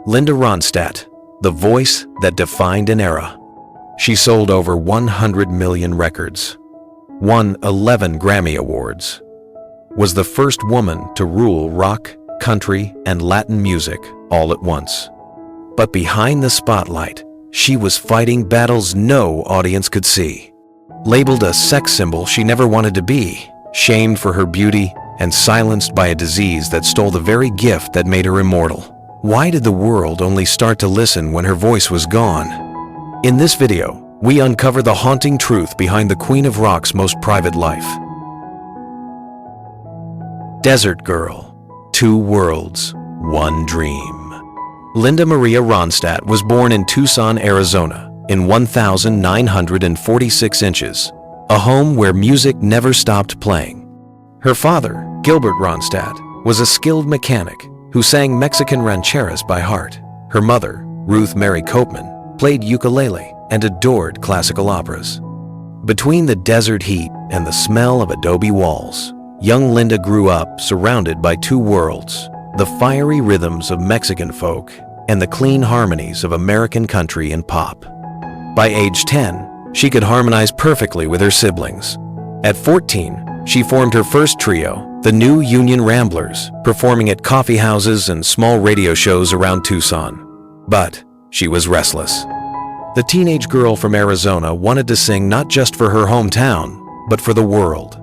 Linda Ronstadt, the voice that defined an era. She sold over 100 million records, won 11 Grammy Awards, was the first woman to rule rock, country, and Latin music all at once. But behind the spotlight, she was fighting battles no audience could see. Labeled a sex symbol she never wanted to be, shamed for her beauty, and silenced by a disease that stole the very gift that made her immortal. Why did the world only start to listen when her voice was gone? In this video, we uncover the haunting truth behind the Queen of Rock's most private life. Desert Girl, Two Worlds, One Dream. Linda Maria Ronstadt was born in Tucson, Arizona, in 1,946 inches, a home where music never stopped playing. Her father, Gilbert Ronstadt, was a skilled mechanic who sang Mexican rancheras by heart. Her mother, Ruth Mary Copeman, played ukulele and adored classical operas. Between the desert heat and the smell of adobe walls, young Linda grew up surrounded by two worlds, the fiery rhythms of Mexican folk and the clean harmonies of American country and pop. By age 10, she could harmonize perfectly with her siblings. At 14, she formed her first trio, the New Union Ramblers, performing at coffee houses and small radio shows around Tucson. But she was restless. The teenage girl from Arizona wanted to sing not just for her hometown, but for the world.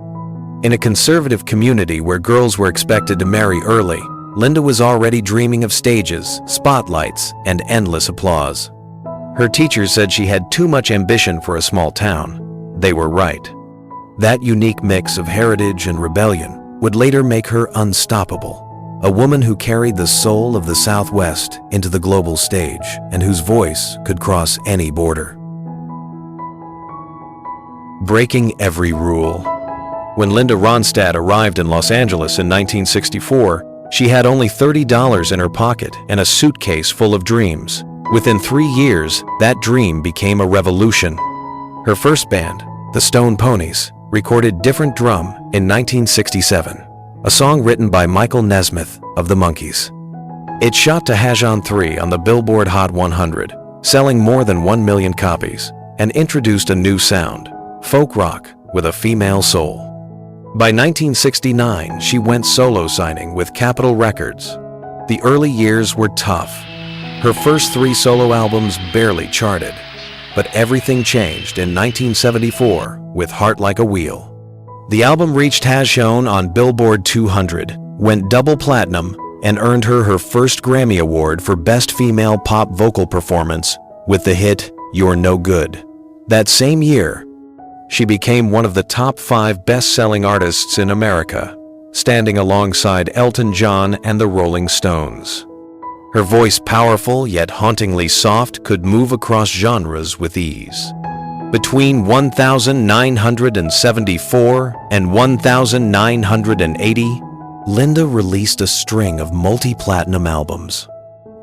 In a conservative community where girls were expected to marry early, Linda was already dreaming of stages, spotlights, and endless applause. Her teachers said she had too much ambition for a small town. They were right. That unique mix of heritage and rebellion would later make her unstoppable, a woman who carried the soul of the Southwest into the global stage and whose voice could cross any border. Breaking every rule. When Linda Ronstadt arrived in Los Angeles in 1964, she had only $30 in her pocket and a suitcase full of dreams. Within 3 years, that dream became a revolution. Her first band, the Stone Ponies, recorded Different Drum in 1967, a song written by Michael Nesmith of the Monkees. It shot to Hajon 3 on the Billboard Hot 100, selling more than 1 million copies, and introduced a new sound, folk rock with a female soul. By 1969, she went solo signing with Capitol Records. The early years were tough. Her first 3 solo albums barely charted, but everything changed in 1974 with Heart Like a Wheel. The album reached Hajon on Billboard 200, went double platinum, and earned her her first Grammy Award for Best Female Pop Vocal Performance with the hit You're No Good. That same year, she became one of the top 5 best-selling artists in America, standing alongside Elton John and the Rolling Stones. Her voice, powerful yet hauntingly soft, could move across genres with ease. Between 1974 and 1980, Linda released a string of multi-platinum albums.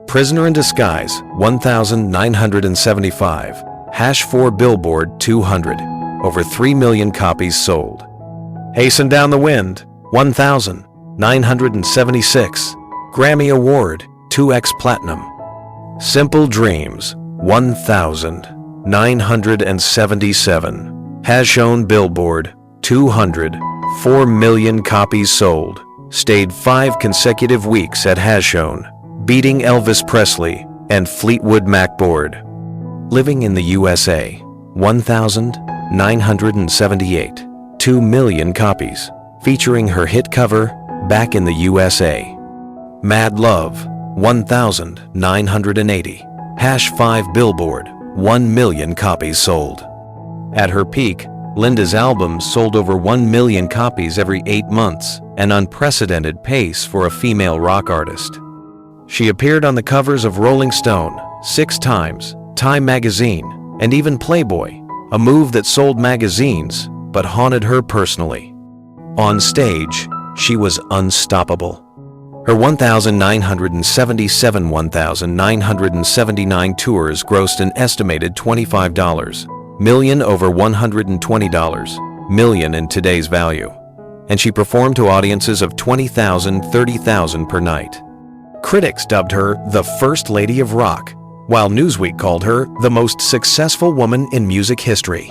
Prisoner in Disguise, 1975, #4 Billboard 200, over 3 million copies sold. Hasten Down the Wind, 1976, Grammy Award, 2x Platinum. Simple Dreams, 1977, Hajon Billboard 200, 4 million copies sold, stayed 5 consecutive weeks at Hajon, beating Elvis Presley and Fleetwood Mac. Living in the USA, 1978, 2 million copies, featuring her hit cover, Back in the USA. Mad Love, 1980, #5 Billboard, 1 million copies sold. At her peak, Linda's albums sold over 1 million copies every 8 months, an unprecedented pace for a female rock artist. She appeared on the covers of Rolling Stone 6 times, Time magazine, and even Playboy, a move that sold magazines but haunted her personally. On stage, she was unstoppable. Her 1,979 tours grossed an estimated $25 million, over $120 million in today's value, and she performed to audiences of 20,000, 30,000 per night. Critics dubbed her the First Lady of Rock, while Newsweek called her the most successful woman in music history.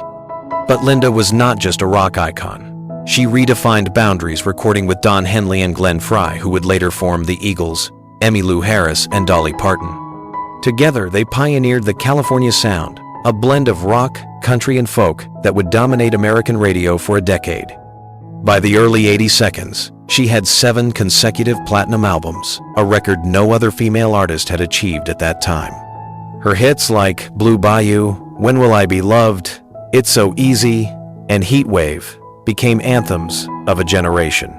But Linda was not just a rock icon. She redefined boundaries recording with Don Henley and Glenn Frey, who would later form the Eagles, Emmylou Harris, and Dolly Parton. Together, they pioneered the California sound, a blend of rock, country, and folk that would dominate American radio for a decade. By the early 82nds, she had 7 consecutive platinum albums, a record no other female artist had achieved at that time. Her hits like Blue Bayou, When Will I Be Loved, It's So Easy, and Heat Wave became anthems of a generation.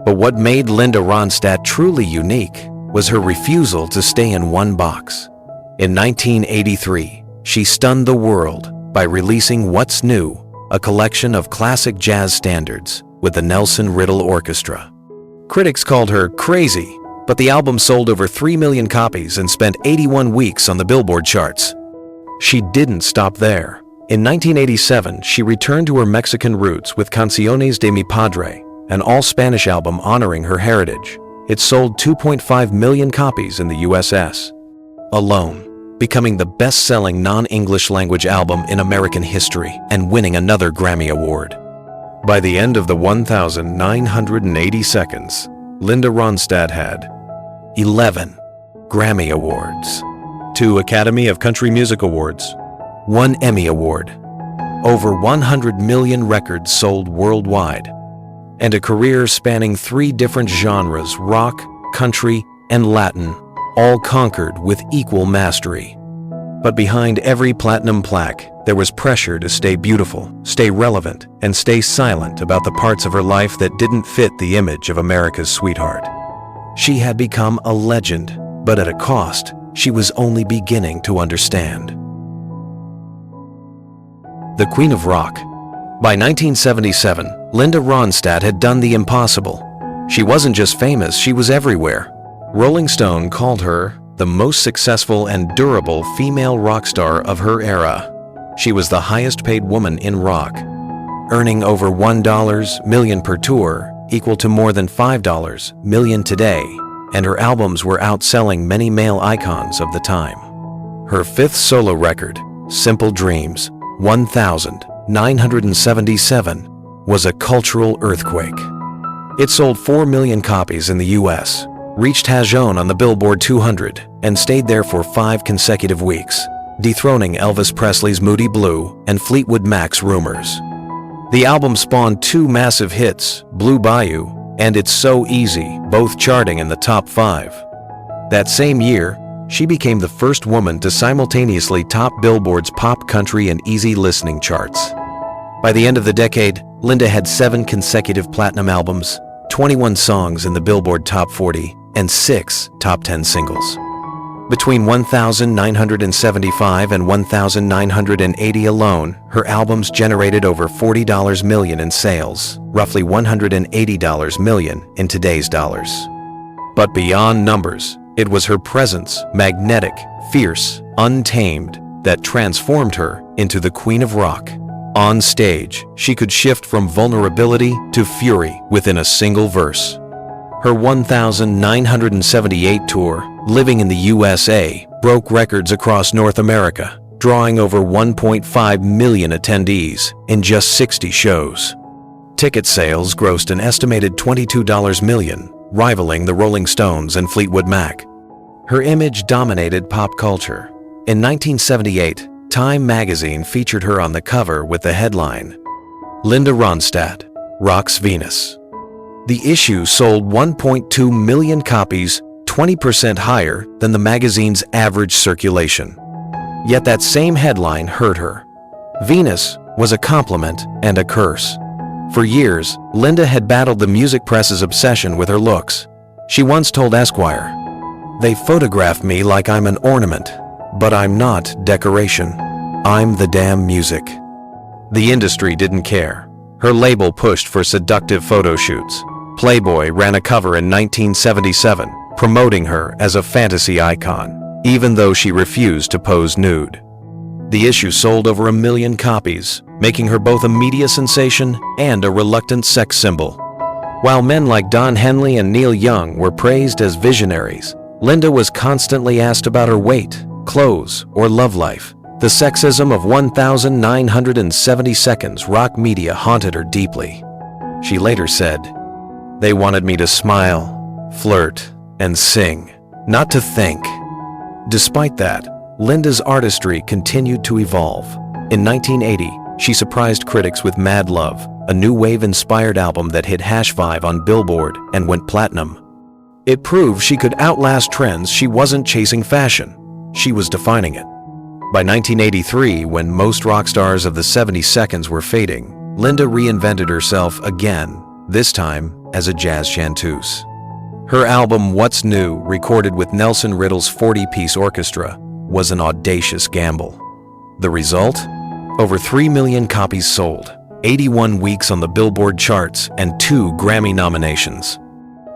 But what made Linda Ronstadt truly unique was her refusal to stay in one box. In 1983, she stunned the world by releasing What's New, a collection of classic jazz standards with the Nelson Riddle Orchestra. Critics called her crazy, but the album sold over 3 million copies and spent 81 weeks on the Billboard charts. She didn't stop there. In 1987, she returned to her Mexican roots with Canciones de mi Padre, an all-Spanish album honoring her heritage. It sold 2.5 million copies in the USS alone, becoming the best-selling non-English language album in American history and winning another Grammy Award. By the end of the 1,980 seconds, Linda Ronstadt had 11 Grammy Awards, 2 Academy of Country Music Awards, 1 Emmy Award, over 100 million records sold worldwide, and a career spanning 3 different genres, rock, country, and Latin, all conquered with equal mastery. But behind every platinum plaque, there was pressure to stay beautiful, stay relevant, and stay silent about the parts of her life that didn't fit the image of America's sweetheart. She had become a legend, but at a cost she was only beginning to understand. The Queen of Rock. By 1977, Linda Ronstadt had done the impossible. She wasn't just famous, she was everywhere. Rolling Stone called her the most successful and durable female rock star of her era. She was the highest paid woman in rock, earning over $1 million per tour, equal to more than $5 million today, and her albums were outselling many male icons of the time. Her 5th solo record, Simple Dreams, 1977, was a cultural earthquake. It sold 4 million copies in the US, reached Hajon on the Billboard 200, and stayed there for 5 consecutive weeks, dethroning Elvis Presley's Moody Blue and Fleetwood Mac's Rumors. The album spawned 2 massive hits, Blue Bayou and It's So Easy, both charting in the top 5. That same year, she became the first woman to simultaneously top Billboard's pop, country, and easy listening charts. By the end of the decade, Linda had 7 consecutive platinum albums, 21 songs in the Billboard Top 40, and 6 top 10 singles. Between 1,975 and 1,980 alone, her albums generated over $40 million in sales, roughly $180 million in today's dollars. But beyond numbers, it was her presence, magnetic, fierce, untamed, that transformed her into the Queen of Rock. On stage, she could shift from vulnerability to fury within a single verse. Her 1,978 tour, Living in the USA, broke records across North America, drawing over 1.5 million attendees in just 60 shows. Ticket sales grossed an estimated $22 million, rivaling the Rolling Stones and Fleetwood Mac. Her image dominated pop culture. In 1978, Time magazine featured her on the cover with the headline, Linda Ronstadt Rocks Venus. The issue sold 1.2 million copies, 20% higher than the magazine's average circulation. Yet that same headline hurt her. Venus was a compliment and a curse. For years, Linda had battled the music press's obsession with her looks. She once told Esquire, "They photograph me like I'm an ornament, but I'm not decoration. I'm the damn music." The industry didn't care. Her label pushed for seductive photo shoots. Playboy ran a cover in 1977, promoting her as a fantasy icon, even though she refused to pose nude. The issue sold over 1 million copies, making her both a media sensation and a reluctant sex symbol. While men like Don Henley and Neil Young were praised as visionaries, Linda was constantly asked about her weight, clothes, or love life. The sexism of 1,970 seconds rock media haunted her deeply. She later said, "They wanted me to smile, flirt, and sing, not to think." Despite that, Linda's artistry continued to evolve. In 1980, she surprised critics with Mad Love, a new wave-inspired album that hit #5 on Billboard and went platinum. It proved she could outlast trends. She wasn't chasing fashion, she was defining it. By 1983, when most rock stars of the 70 seconds were fading, Linda reinvented herself again, this time as a jazz chanteuse. Her album What's New, recorded with Nelson Riddle's 40-piece orchestra, was an audacious gamble. The result? Over 3 million copies sold, 81 weeks on the Billboard charts, and 2 Grammy nominations.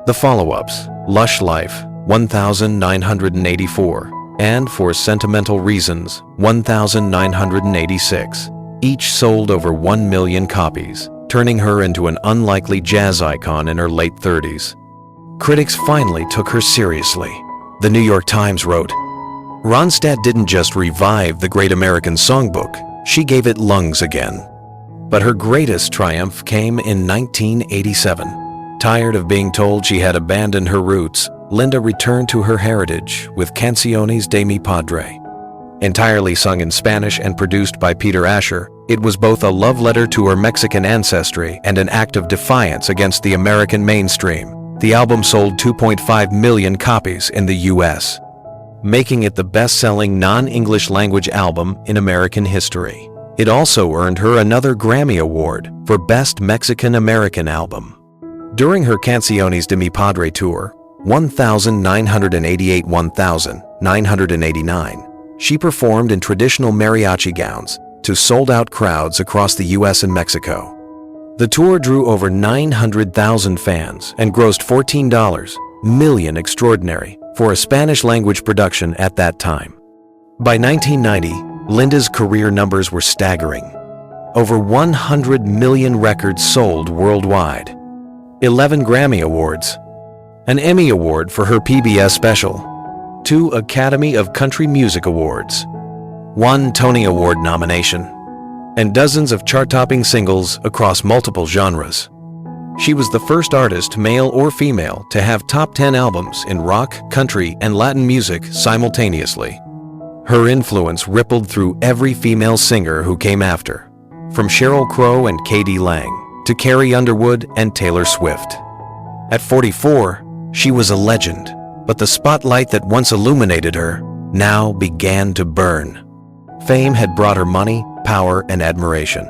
The follow-ups, Lush Life, 1,984, and For Sentimental Reasons, 1,986, each sold over 1 million copies, turning her into an unlikely jazz icon in her late 30s. Critics finally took her seriously. The New York Times wrote, "Ronstadt didn't just revive the Great American Songbook, she gave it lungs again." But her greatest triumph came in 1987. Tired of being told she had abandoned her roots, Linda returned to her heritage with Canciones de mi Padre. Entirely sung in Spanish and produced by Peter Asher, it was both a love letter to her Mexican ancestry and an act of defiance against the American mainstream. The album sold 2.5 million copies in the US, making it the best-selling non-English language album in American history. It also earned her another Grammy Award for Best Mexican-American Album. During her Canciones de mi Padre tour, 1988-1989, she performed in traditional mariachi gowns to sold-out crowds across the US and Mexico. The tour drew over 900,000 fans and grossed $14 million extraordinary for a Spanish-language production at that time. By 1990, Linda's career numbers were staggering. Over 100 million records sold worldwide, 11 Grammy Awards, an Emmy Award for her PBS special, 2 Academy of Country Music Awards, 1 Tony Award nomination, and dozens of chart-topping singles across multiple genres. She was the first artist, male or female, to have top 10 albums in rock, country, and Latin music simultaneously. Her influence rippled through every female singer who came after, from Sheryl Crow and K.D. Lang to Carrie Underwood and Taylor Swift. At 44, she was a legend, but the spotlight that once illuminated her now began to burn. Fame had brought her money, power, and admiration,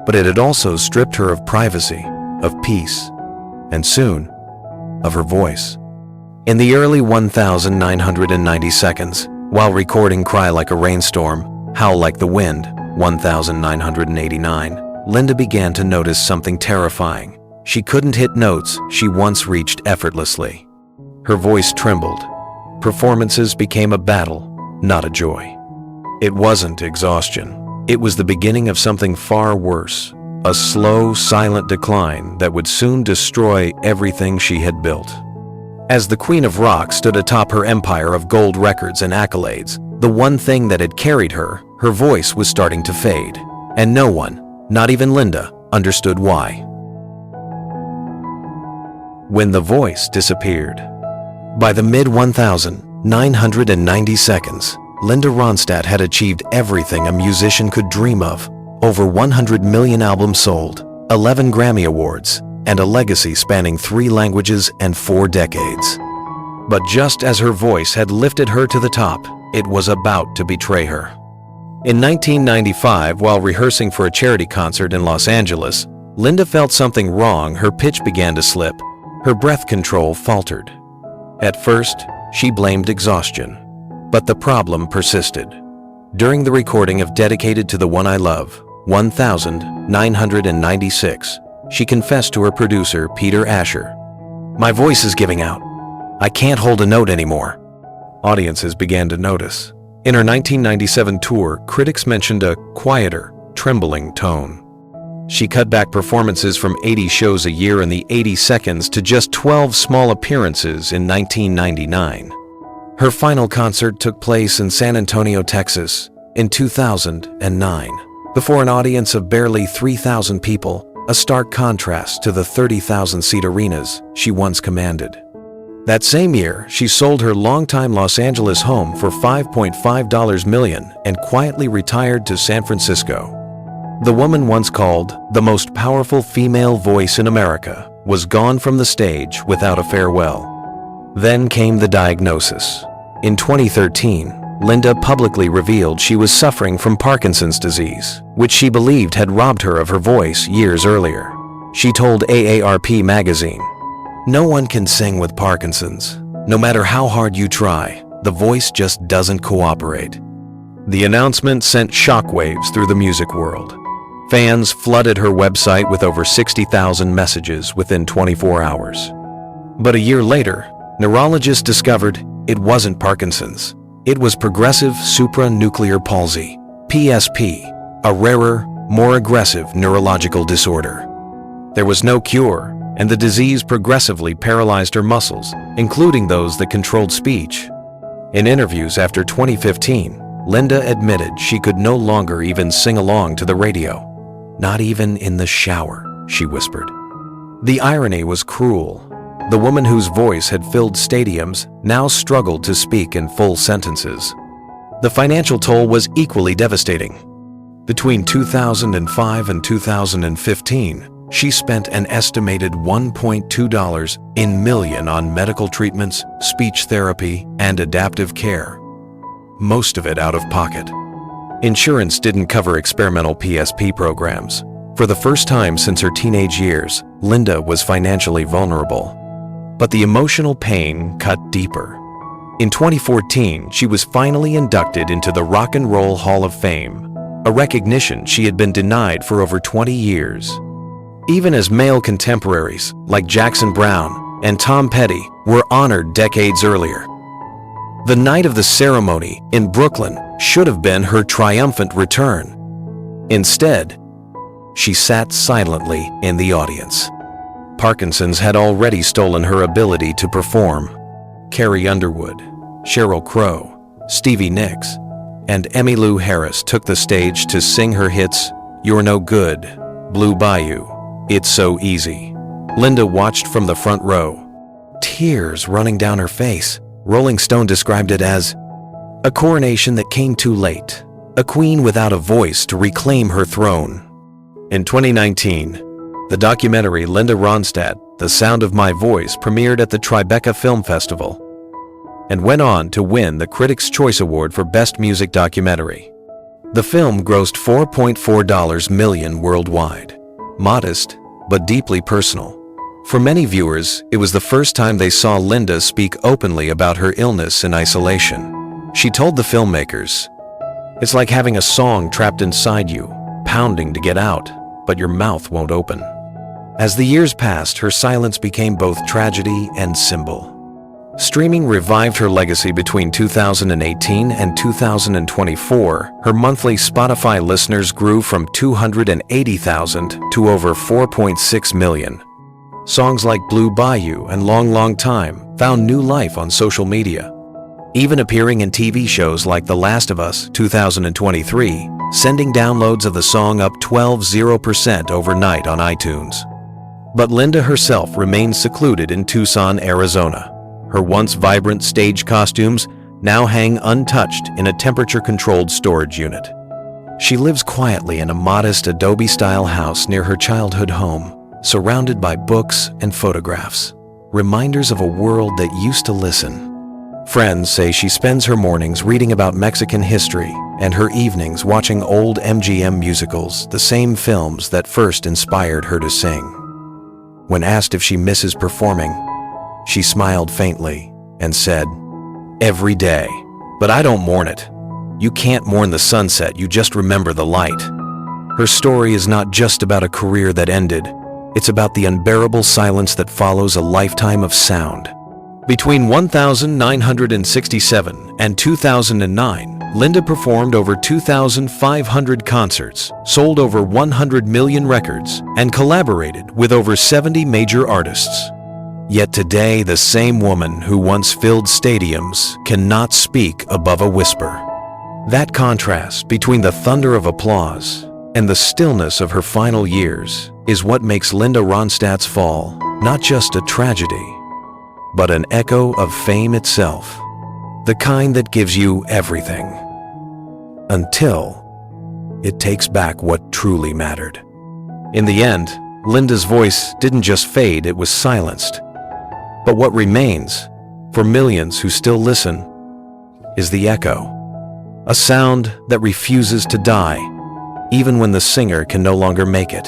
but it had also stripped her of privacy, of peace, and soon, of her voice. In the early 1990 seconds, while recording Cry Like a Rainstorm, Howl Like the Wind, 1989, Linda began to notice something terrifying. She couldn't hit notes she once reached effortlessly. Her voice trembled. Performances became a battle, not a joy. It wasn't exhaustion. It was the beginning of something far worse, a slow, silent decline that would soon destroy everything she had built. As the Queen of Rock stood atop her empire of gold records and accolades, the one thing that had carried her voice was starting to fade. And no one, not even Linda, understood why. When the voice disappeared. By the mid-1990 seconds, Linda Ronstadt had achieved everything a musician could dream of. Over 100 million albums sold, 11 Grammy Awards, and a legacy spanning 3 languages and 4 decades. But just as her voice had lifted her to the top, it was about to betray her. In 1995, while rehearsing for a charity concert in Los Angeles, Linda felt something wrong. Her pitch began to slip. Her breath control faltered. At first, she blamed exhaustion, but the problem persisted. During the recording of Dedicated to the One I Love, 1996, she confessed to her producer, Peter Asher, "My voice is giving out. I can't hold a note anymore." Audiences began to notice. In her 1997 tour, critics mentioned a quieter, trembling tone. She cut back performances from 80 shows a year in the 80 seconds to just 12 small appearances in 1999. Her final concert took place in San Antonio, Texas, in 2009, before an audience of barely 3,000 people, a stark contrast to the 30,000-seat arenas she once commanded. That same year, she sold her longtime Los Angeles home for $5.5 million and quietly retired to San Francisco. The woman once called the most powerful female voice in America was gone from the stage without a farewell. Then came the diagnosis. In 2013, Linda publicly revealed she was suffering from Parkinson's disease, which she believed had robbed her of her voice years earlier. She told AARP magazine, "No one can sing with Parkinson's. No matter how hard you try, the voice just doesn't cooperate." The announcement sent shockwaves through the music world. Fans flooded her website with over 60,000 messages within 24 hours. But a year later, neurologists discovered it wasn't Parkinson's. It was progressive supranuclear palsy, PSP, a rarer, more aggressive neurological disorder. There was no cure, and the disease progressively paralyzed her muscles, including those that controlled speech. In interviews after 2015, Linda admitted she could no longer even sing along to the radio. "Not even in the shower," she whispered. The irony was cruel. The woman whose voice had filled stadiums now struggled to speak in full sentences. The financial toll was equally devastating. Between 2005 and 2015, she spent an estimated $1.2 million on medical treatments, speech therapy, and adaptive care. Most of it out of pocket. Insurance didn't cover experimental PSP programs. For the first time since her teenage years, Linda was financially vulnerable. But the emotional pain cut deeper. In 2014, she was finally inducted into the Rock and Roll Hall of Fame, a recognition she had been denied for over 20 years. Even as male contemporaries like Jackson Browne and Tom Petty were honored decades earlier. The night of the ceremony in Brooklyn should have been her triumphant return. Instead, she sat silently in the audience. Parkinson's had already stolen her ability to perform. Carrie Underwood, Sheryl Crow, Stevie Nicks, and Emmylou Harris took the stage to sing her hits "You're No Good," "Blue Bayou," "It's So Easy." Linda watched from the front row, tears running down her face. Rolling Stone described it as a coronation that came too late, a queen without a voice to reclaim her throne. In 2019, the documentary Linda Ronstadt, The Sound of My Voice, premiered at the Tribeca Film Festival and went on to win the Critics' Choice Award for Best Music Documentary. The film grossed $4.4 million worldwide. Modest, but deeply personal. For many viewers, it was the first time they saw Linda speak openly about her illness in isolation. She told the filmmakers, "It's like having a song trapped inside you, pounding to get out, but your mouth won't open." As the years passed, her silence became both tragedy and symbol. Streaming revived her legacy between 2018 and 2024. Her monthly Spotify listeners grew from 280,000 to over 4.6 million. Songs like "Blue Bayou" and "Long Long Time" found new life on social media, even appearing in TV shows like The Last of Us 2023, sending downloads of the song up 12% overnight on iTunes. But Linda herself remains secluded in Tucson, Arizona. Her once vibrant stage costumes now hang untouched in a temperature-controlled storage unit. She lives quietly in a modest Adobe-style house near her childhood home, surrounded by books and photographs, reminders of a world that used to listen. Friends say she spends her mornings reading about Mexican history and her evenings watching old MGM musicals, the same films that first inspired her to sing. When asked if she misses performing, she smiled faintly and said, "Every day, but I don't mourn it. You can't mourn the sunset, you just remember the light." Her story is not just about a career that ended. It's about the unbearable silence that follows a lifetime of sound. Between 1967 and 2009, Linda performed over 2,500 concerts, sold over 100 million records, and collaborated with over 70 major artists. Yet today, the same woman who once filled stadiums cannot speak above a whisper. That contrast between the thunder of applause and the stillness of her final years is what makes Linda Ronstadt's fall not just a tragedy, but an echo of fame itself, the kind that gives you everything, until it takes back what truly mattered. In the end, Linda's voice didn't just fade, it was silenced. But what remains, for millions who still listen, is the echo, a sound that refuses to die, even when the singer can no longer make it.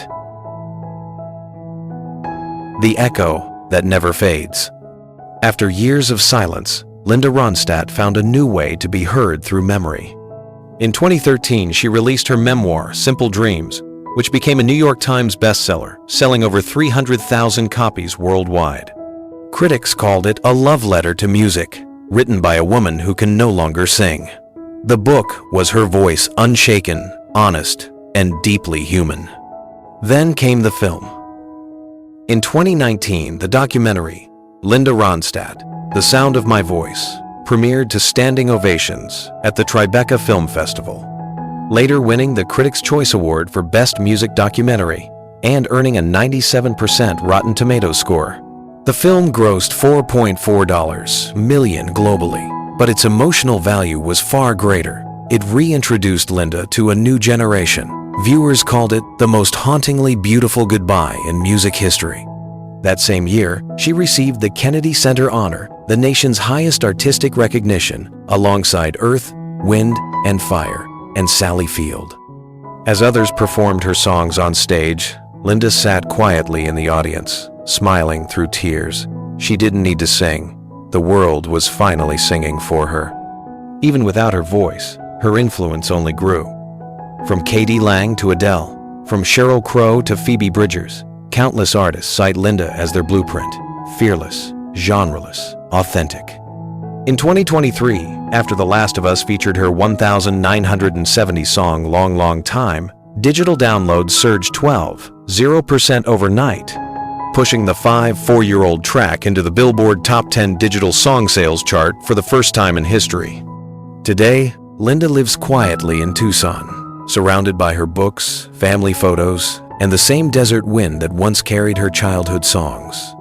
The echo that never fades. After years of silence, Linda Ronstadt found a new way to be heard through memory. In 2013, she released her memoir, Simple Dreams, which became a New York Times bestseller, selling over 300,000 copies worldwide. Critics called it a love letter to music, written by a woman who can no longer sing. The book was her voice, unshaken, honest, and deeply human. Then came the film. In 2019, the documentary, Linda Ronstadt, The Sound of My Voice, premiered to standing ovations at the Tribeca Film Festival, later winning the Critics' Choice Award for Best Music Documentary and earning a 97% Rotten Tomatoes score. The film grossed $4.4 million globally, but its emotional value was far greater. It reintroduced Linda to a new generation. Viewers called it the most hauntingly beautiful goodbye in music history. That same year, she received the Kennedy Center Honor, the nation's highest artistic recognition, alongside Earth, Wind and Fire, and Sally Field. As others performed her songs on stage, Linda sat quietly in the audience, smiling through tears. She didn't need to sing. The world was finally singing for her. Even without her voice, her influence only grew. From Katie Lang to Adele, from Sheryl Crow to Phoebe Bridgers, countless artists cite Linda as their blueprint: fearless, genreless, authentic. In 2023, after The Last of Us featured her 1,970 song Long Long Time, digital downloads surged 0% overnight, pushing the 4-year-old track into the Billboard Top 10 digital song sales chart for the first time in history. Today, Linda lives quietly in Tucson, surrounded by her books, family photos, and the same desert wind that once carried her childhood songs.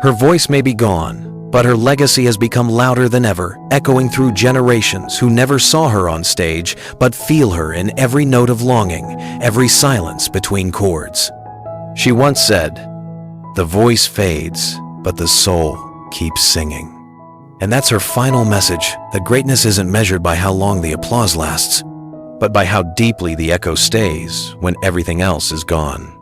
Her voice may be gone, but her legacy has become louder than ever, echoing through generations who never saw her on stage but feel her in every note of longing, every silence between chords. She once said, "The voice fades, but the soul keeps singing." And that's her final message, that greatness isn't measured by how long the applause lasts, but by how deeply the echo stays when everything else is gone.